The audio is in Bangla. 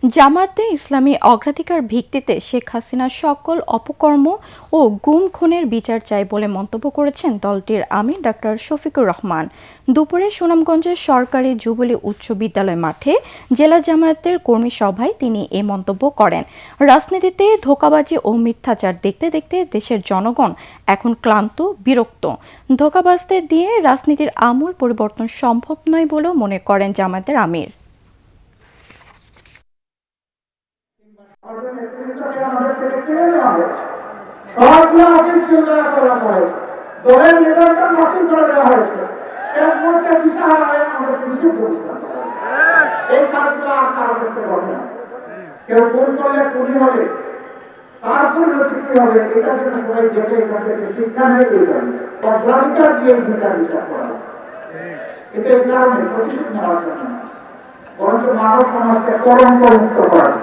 জামায়াতে ইসলামী অগ্রাধিকার ভিত্তিতে শেখ হাসিনার সকল অপকর্ম ও গুম খুনের বিচার চাই বলে মন্তব্য করেছেন দলটির আমির ডাক্তার শফিকুর রহমান। দুপুরে সুনামগঞ্জের সরকারি জুবিলি উচ্চ বিদ্যালয় মাঠে জেলা জামায়াতের কর্মী সভায় তিনি এ মন্তব্য করেন। রাজনীতিতে ধোঁকাবাজি ও মিথ্যাচার দেখতে দেখতে দেশের জনগণ এখন ক্লান্ত, বিরক্ত। ধোঁকাবাজদের দিয়ে রাজনীতির আমূল পরিবর্তন সম্ভব নয় বলেও মনে করেন জামায়াতের আমির। আমাদের থেকে কেড়ে নেওয়া হয়েছে, সবগুলো অফিস কেন্দ্র করা হয়েছে, দলের নিবন্ধন বাতিল করে দেওয়া হয়েছে, শেষ মুহূর্তে দিশাহারা হয়ে আমাদের নিষিদ্ধ ঘোষণা করা হয়েছে। এই কাজগুলো আর কারো করতে পারবে না। কেউ ভুল করলে খুনি হবে, তার পরিণতি কি হবে এটা যেন সবাই দেখে এখান থেকে শিক্ষা নিয়ে এই যাবে, অগ্রাধিকার দিয়ে বিচার করা হবে। এটা এই কারণে প্রতিশোধ নেওয়ার জন্য, বরঞ্চ মানব সমাজকে কলঙ্ক মুক্ত করার জন্য।